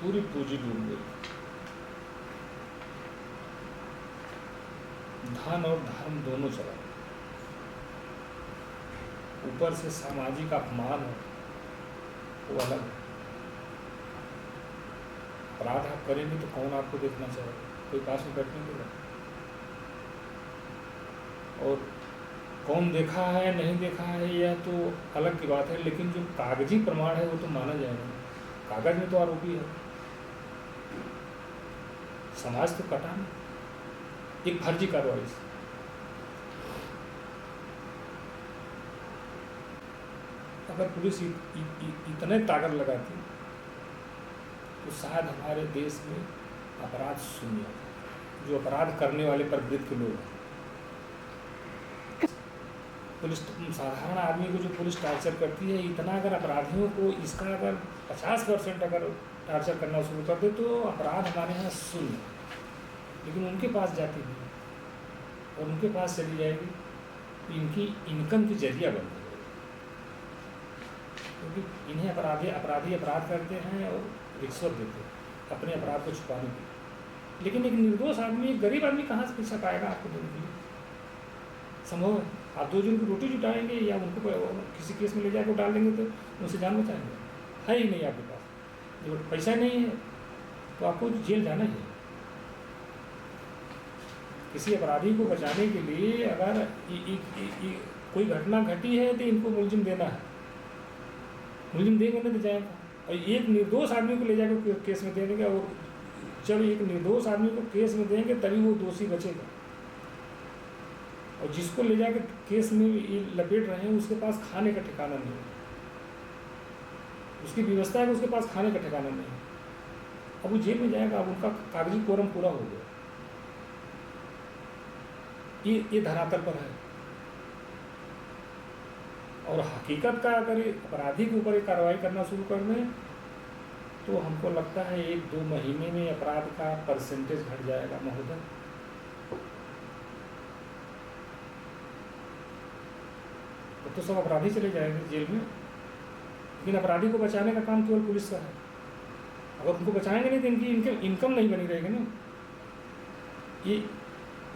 पूरी पूंजी डूब गई। धन और धर्म दोनों चला, ऊपर से सामाजिक अपमान है वो अलग है। अपराध आप करेंगे तो कौन आपको देखना चाहेगा? कोई पास में बैठने देगा? और कौन देखा है नहीं देखा है यह तो अलग की बात है, लेकिन जो कागजी प्रमाण है वो तो माना जाएगा। कागज में तो आरोपी है, समाज तो कटा नहीं एक फर्जी कार्रवाई से। अगर पुलिस इतने ताकत लगाती तो शायद हमारे देश में अपराध शून्य होता। जो अपराध करने वाले प्रवृत्ति के लोग हैं, पुलिस साधारण आदमी को जो पुलिस टार्चर करती है, इतना अगर अपराधियों को इसका अगर 50% अगर टार्चर करना शुरू कर दे तो अपराध हमारे यहाँ शून्य। लेकिन उनके पास जाती है और उनके पास चली जाएगी तो इनकी इनकम की जरिया बन जाएगी, क्योंकि इन्हें अपराधी अपराध करते हैं और रिश्वत देते हैं अपने अपराध को छुपाने के लिए। लेकिन एक निर्दोष आदमी, एक गरीब आदमी कहाँ से पैसा पाएगा आपको देने के लिए? संभव है? आप 2 दिन की रोटी जुटाएंगे या उनको किसी केस में ले जाकर डाल देंगे तो उनसे जान बचाएंगे? है ही नहीं आपके पास। जब पैसा नहीं है तो आपको जेल जाना ही है। किसी अपराधी को बचाने के लिए अगर कोई घटना घटी है तो इनको मुलजिम देना है, मुलजिम देंगे नहीं तो जाएगा। और एक निर्दोष आदमी को ले जाकर केस में दे देंगे, और जब एक निर्दोष आदमी को केस में देंगे तभी वो दोषी बचेगा। और जिसको ले जाकर केस में लपेट रहे हैं उसके पास खाने का ठिकाना नहीं है, उसकी व्यवस्था है कि उसके पास खाने का ठिकाना नहीं है। अब वो जेल में जाएगा, अब उनका कागजी कोरम पूरा हो गया। ये धरातल पर है। और हकीकत का अगर अपराधी के ऊपर कार्रवाई करना शुरू कर दें तो हमको लगता है 1-2 महीने में अपराध का परसेंटेज घट जाएगा महोदय। तो सब अपराधी चले जाएंगे जेल में, लेकिन अपराधी को बचाने का काम केवल पुलिस का है। अगर उनको बचाएंगे नहीं तो इनकी इनकम नहीं बनी रहेगी ना।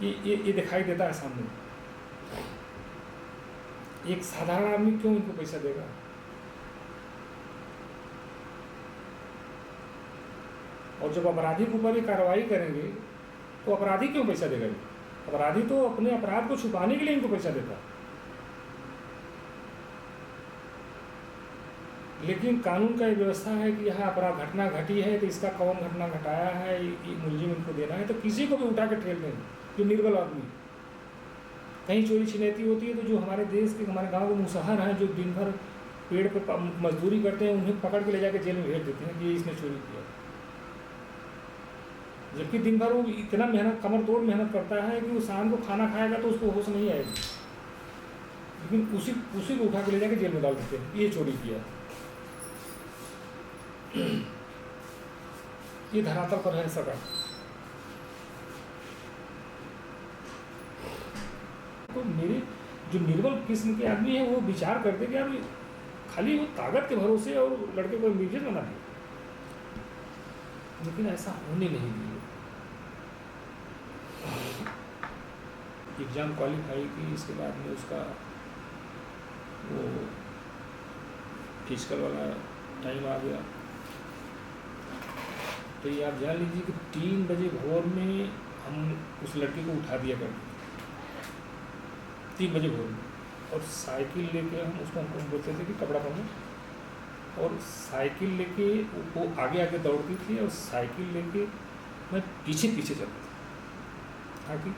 ये दिखाई देता है सामने। एक साधारण आदमी क्यों इनको पैसा देगा? और जब अपराधी के ऊपर कार्रवाई करेंगे तो अपराधी क्यों पैसा देगा? अपराधी तो अपने अपराध को छुपाने के लिए इनको पैसा देता है। लेकिन कानून का एक व्यवस्था है कि यहाँ अपराध घटना घटी है तो इसका कौन घटना घटाया है, ये मुलजिम इनको देना है, तो किसी को भी उठा के ठेल देंगे जो निर्बल आदमी। कहीं चोरी छिनैती होती है तो जो हमारे देश के हमारे गांव के मुसहर हैं जो दिन भर पेड़ पे मजदूरी करते हैं, उन्हें पकड़ के ले जाकर जेल में भेज देते हैं कि ये इसने चोरी किया। जबकि दिन भर वो इतना मेहनत, कमर तोड़ मेहनत करता है कि वो शाम को खाना खाएगा तो उसको होश नहीं आएगी, लेकिन उसी को उठा के ले जाकर जेल में डाल देते हैं, ये चोरी किया। ये धरातल पर है सका। तो मेरे जो निर्बल किस्म के आदमी है वो विचार करते कि यार खाली वो ताकत के भरोसे और लड़के को म्यूजियम बना दिया, लेकिन ऐसा होने नहीं दिया। एग्ज़ाम क्वालिफाई की, इसके बाद में उसका वो फिजिकल वाला टाइम आ गया, तो ये आप जान लीजिए कि 3 बजे भोर में हम उस लड़के को उठा दिया करते, 3 बजे भोर में, और साइकिल लेके हम बोलते थे कि कपड़ा पहनो, और साइकिल लेके वो आगे आगे दौड़ती थी और साइकिल लेके मैं पीछे पीछे चलता था ताकि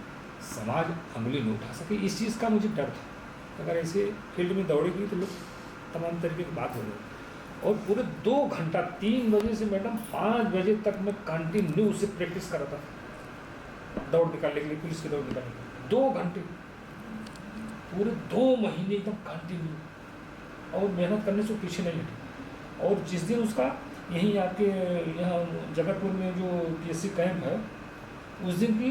समाज उंगली न उठा सके। इस चीज़ का मुझे डर था, अगर ऐसे फील्ड में दौड़ेगी तो लोग तमाम तरीके की बात हो गई। और पूरे 2 घंटा 3 बजे से मैडम 5 बजे तक मैं कंटिन्यू उससे प्रैक्टिस कर रहा था दौड़ निकालने के लिए, पुलिस की दौड़ निकालने के लिए 2 घंटे, पूरे 2 महीने एकदम कंटिन्यू, और मेहनत करने से पीछे नहीं हटी। और जिस दिन उसका यहीं आपके यहाँ जगतपुर में जो PSC कैंप है, उस दिन की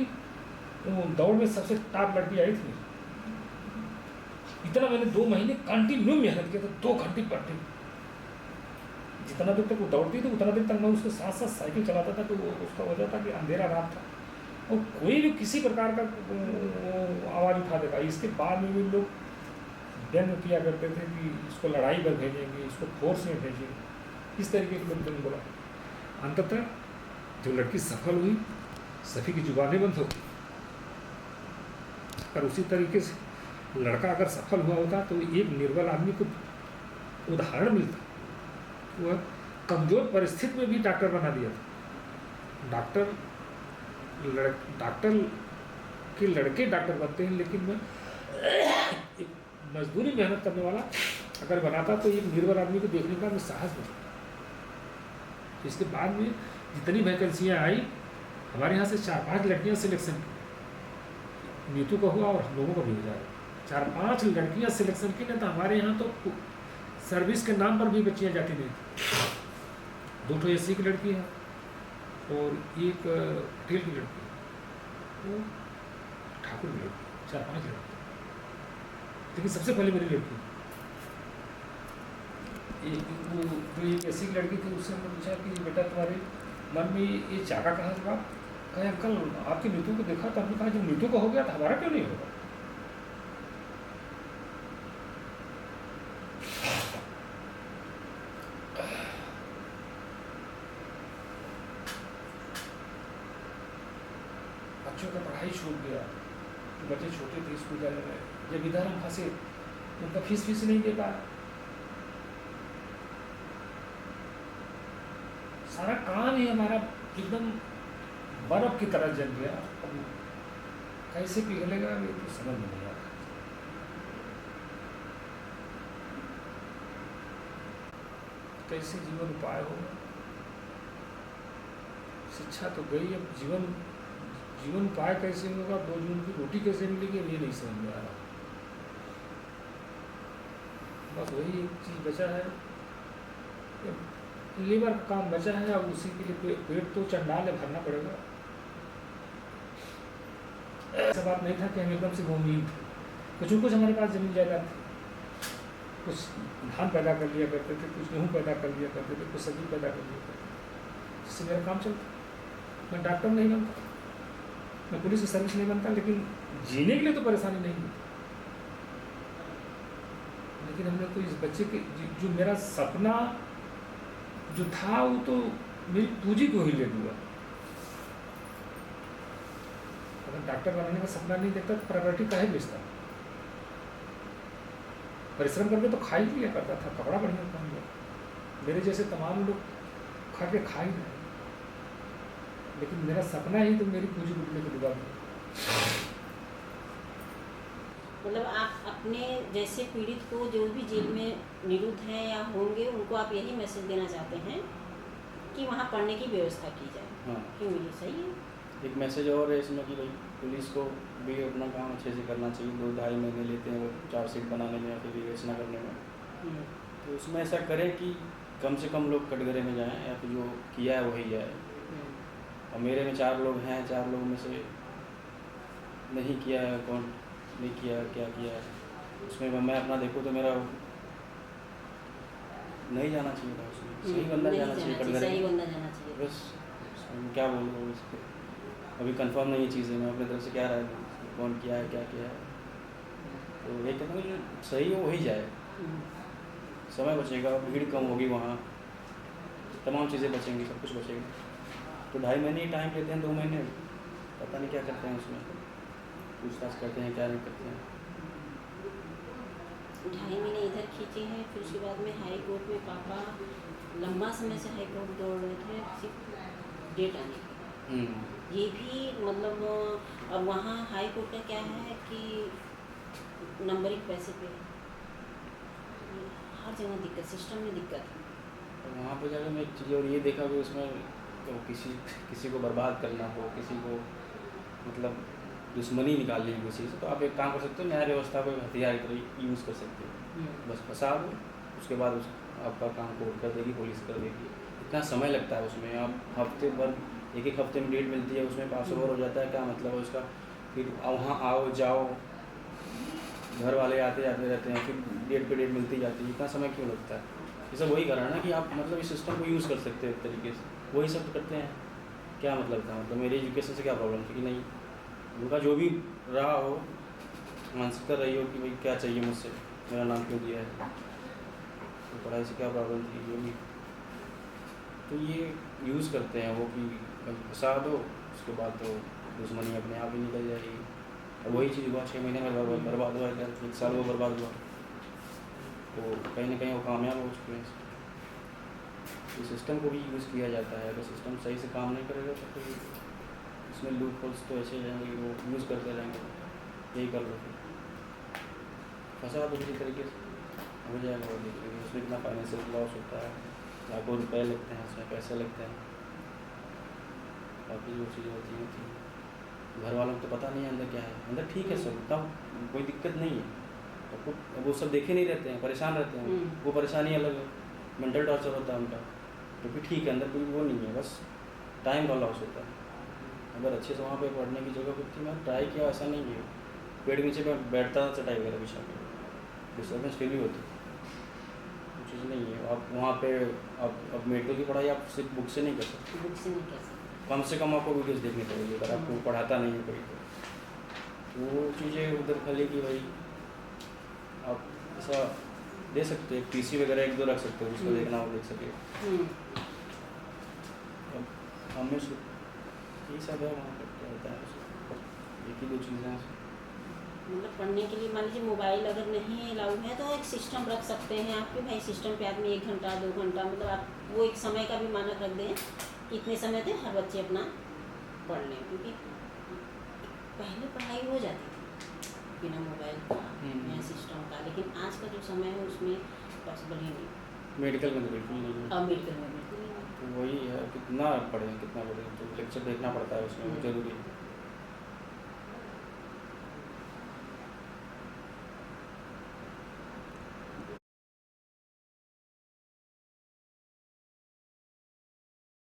दौड़ में सबसे टॉप लड़की आई थी। इतना मैंने 2 महीने कंटिन्यू मेहनत किया था, 2 घंटे पर दिन। जितना देर तक वो दौड़ती थी उतना देर तक मैं उसके साथ साथ साइकिल चलाता था, तो उसका वजह था कि अंधेरा रात था और कोई भी किसी प्रकार का आवाज़ उठा देगा। इसके बाद में भी लोग व्यंग किया करते थे कि इसको लड़ाई पर भेजेंगे, इसको फोर्स में भेजेंगे, इस तरीके के लोग बोला। अंततः जो लड़की सफल हुई, सभी की जुबानें बंद हो गई। पर उसी तरीके से लड़का अगर सफल हुआ होता तो एक निर्बल आदमी को उदाहरण मिलता, वह कमज़ोर परिस्थिति में भी डॉक्टर बना दिया था। डॉक्टर के लड़के डॉक्टर बनते हैं, लेकिन मैं एक मजदूरी मेहनत करने वाला अगर बनाता तो एक निर्बल आदमी को देखने का मैं साहस मिलता। इसके बाद में जितनी वैकेंसियाँ आई, हमारे यहाँ से 4-5 लड़कियाँ सिलेक्शन की, नीतू का हुआ और हम लोगों का भी हो जाएगा। 4-5 लड़कियाँ सिलेक्शन की, नहीं तो हमारे यहाँ तो सर्विस के नाम पर भी बच्चियाँ जाती नहीं थी। 2 SC की लड़की है और एक पटेल की लड़की है, वो ठाकुर की लड़की, 4-5 लड़की। लेकिन सबसे पहले मेरी लड़की, वो जो एक SC की लड़की थी, उससे हमने पूछा कि बेटा तुम्हारे मन में ये चाका कहाँ से? कहे अंकल आपकी नीतू को देखा, तो हमने कहा जब नीतू का हो गया तो हमारा क्यों नहीं होगा? बच्चों का पढ़ाई छूट गया, बच्चे छोटे थे स्कूल जाने में, जब इधर हम फंसे उनका फीस नहीं दे पाया, सारा काम ही हमारा एकदम बर्फ की तरह जल गया। अब कैसे पिघलेगा ये तो समझ में नहीं आता। कैसे जीवन उपाय होगा? शिक्षा तो गई, अब जीवन उपाय कैसे होगा? 2 जून की रोटी कैसे मिलेगी, ये नहीं समझ में आ रहा। बस वही एक चीज़ बचा है, लेबर का काम बचा है। अब उसी के लिए पेट तो चंडाल है, भरना पड़ेगा। ऐसा बात नहीं था कि हम एकदम से उम्मीद थे। कुछ हमारे पास जमीन जायदाद थी, कुछ धान पैदा कर लिया करते थे, कुछ गेहूँ पैदा कर लिया करते थे, कुछ सब्जी पैदा कर लिया करते थे, जिससे मेरा काम चलता। मैं डॉक्टर नहीं बनता, मैं पुलिस की सर्विस नहीं बनता, लेकिन जीने के लिए तो परेशानी नहीं होती। लेकिन हमने तो इस बच्चे के जो मेरा सपना जो था, वो तो मेरी पूंजी को ही ले लूँगा। अगर डॉक्टर बनाने का सपना नहीं देखता तो प्रॉपर्टी काहे बेचता? परिश्रम करके तो खा ही लिया करता था, कपड़ा बढ़िया पहन लिया। मेरे जैसे तमाम लोग खा के खा ही रहे, लेकिन मेरा सपना ही तो मेरी पूंजी डूबने को डूबा गया। मतलब आप अपने जैसे पीड़ित को जो भी जेल में निरुद्ध हैं या होंगे उनको आप यही मैसेज देना चाहते हैं कि वहाँ पढ़ने की व्यवस्था की जाए। हाँ, क्यों, ये सही है? एक मैसेज और है इसमें कि भाई पुलिस को भी अपना काम अच्छे से करना चाहिए। 2-2.5 महीने लेते हैं वो चार्जशीट बनाने में या फिर विवेचना करने में, हम्म, तो उसमें ऐसा करें कि कम से कम लोग कटघरे में जाएं या फिर जो किया है वही जाए। हम्म, और मेरे में 4 लोग हैं, 4 लोग में से नहीं किया है, कौन नहीं किया है, क्या किया है, उसमें मैं अपना देखूँ तो मेरा नहीं जाना चाहिए था उसमें, सही बंदा नहीं जाना चाहिए कटघरे सही में। बंदा जाना चाहिए। बस उसमें क्या बोलूँ उसको, अभी कंफर्म नहीं है चीज़ें, मैं अपनी तरफ से क्या राय दूँ, कौन किया है, क्या किया है। तो ये कहता हूँ जो सही हो वही जाए, हम्म, समय बचेगा, भीड़ कम होगी वहाँ, तमाम चीज़ें बचेंगी, सब कुछ बचेगा। तो 2.5 महीने ही टाइम लेते हैं, 2 महीने पता नहीं क्या करते हैं उसमें, पूछताछ करते हैं क्या नहीं करते हैं। 2.5 महीने इधर खींचे हैं, फिर उसके बाद में हाई कोर्ट में पापा लंबा समय से हाई कोर्ट दौड़ रहे थे सिर्फ डेट आने की। ये भी मतलब अब वहाँ हाई कोर्ट का क्या है कि नंबरिंग पैसे पे हर जगह दिक्कत, सिस्टम में दिक्कत है। और वहाँ पे जाकर मैं एक चीज़ और ये देखा कि उसमें तो किसी को बर्बाद करना हो, किसी को मतलब दुश्मनी निकालनी है किसी से, तो आप एक काम कर सकते हो, न्याय व्यवस्था को हथियार की तरह यूज़ कर सकते हो। बस फंसा दो, उसके बाद आपका काम कोर्ट कर देगी, पुलिस कर देगी। इतना समय लगता है उसमें, आप हफ्ते भर एक हफ्ते में डेट मिलती है, उसमें 500 ओवर हो जाता है, क्या मतलब है उसका। फिर वहाँ आओ जाओ, घर वाले आते जाते रहते हैं, फिर डेट पे डेट मिलती जाती है, इतना समय क्यों लगता है? ये सब वही कारण है ना कि आप मतलब इस सिस्टम को यूज़ कर सकते हो एक तरीके से, वही सब तो करते हैं। क्या मतलब था, मतलब मेरी एजुकेशन से क्या प्रॉब्लम थी कि नहीं, उनका जो भी रहा हो, मानसिकता रही हो कि भाई क्या चाहिए मुझसे, मेरा नाम क्यों दिया है, तो पढ़ाई से क्या प्रॉब्लम थी, जो भी। तो ये यूज़ करते हैं वो कि फंसा दो, उसके बाद तो दुश्मनी अपने आप ही निकल जाएगी। और वही चीज़ हुआ, 6 महीने में बर्बाद हुआ, 1 साल वो बर्बाद हुआ, तो कहीं ना कहीं वो कामयाब हो चुके हैं। इस सिस्टम को भी यूज़ किया जाता है, अगर सिस्टम सही से काम नहीं करेगा तो फिर इसमें लूप होल्स तो ऐसे रहेंगे कि वो यूज़ करते रहेंगे, यही कर लो फिर फंसा दो किसी तरीके से, हो जाएगा। वो देख लेंगे उसमें कितना फाइनेंशियल लॉस होता है, लाखों रुपए लगते हैं, उसमें पैसे लगते हैं, बाकी जो चीज़ें होती हैं घर वालों को तो पता नहीं है अंदर क्या है। अंदर ठीक है सब, तब कोई दिक्कत नहीं है, तो वो सब देखे नहीं रहते हैं, परेशान रहते हैं, वो परेशानी अलग है, मेंटल टॉर्चर होता है उनका, तो फिर ठीक है, अंदर कोई वो नहीं है, बस टाइम का लॉस होता है। अगर अच्छे से वहाँ पे पढ़ने की जगह होती, मैं ट्राई किया, ऐसा नहीं है, पेड़ के नीचे मैं बैठता था चटाई वगैरह बिछा के, डिस्टर्बेंस फील भी होती, वो चीज़ नहीं है। आप वहाँ पे अब मेडिकल की पढ़ाई आप सिर्फ बुक से नहीं कर सकते, बुक से नहीं कर सकते। कम से कम आपको वीडियोज़ देखनी पड़ेगी, अगर आपको पढ़ाता नहीं है कोई, तो वो चीज़ें उधर खाली कि भाई आप ऐसा दे सकते हैं, पीसी वगैरह 1-2 रख सकते हो, जिसको देखना हो देख सके। अब हमें यही सब है वहाँ पर, क्या होता है, एक ही 2 चीज़ें हैं। मतलब पढ़ने के लिए मान लीजिए मोबाइल अगर नहीं अलाउ है तो एक सिस्टम रख सकते हैं आप कि भाई सिस्टम पे आदमी 1 घंटा 2 घंटा, मतलब आप वो एक समय का भी मानक रख दें कि इतने समय तक हर बच्चे अपना पढ़ लें, क्योंकि पहले पढ़ाई हो जाती थी बिना मोबाइल का या सिस्टम का, लेकिन आज का जो समय है उसमें पॉसिबल ही नहीं। मेडिकल में तो बिल्कुल नहीं है, अब मेडिकल में बिल्कुल नहीं है। तो वही है, कितना पढ़ें, तो लेक्चर देखना पड़ता है उसमें, वो जरूरी है।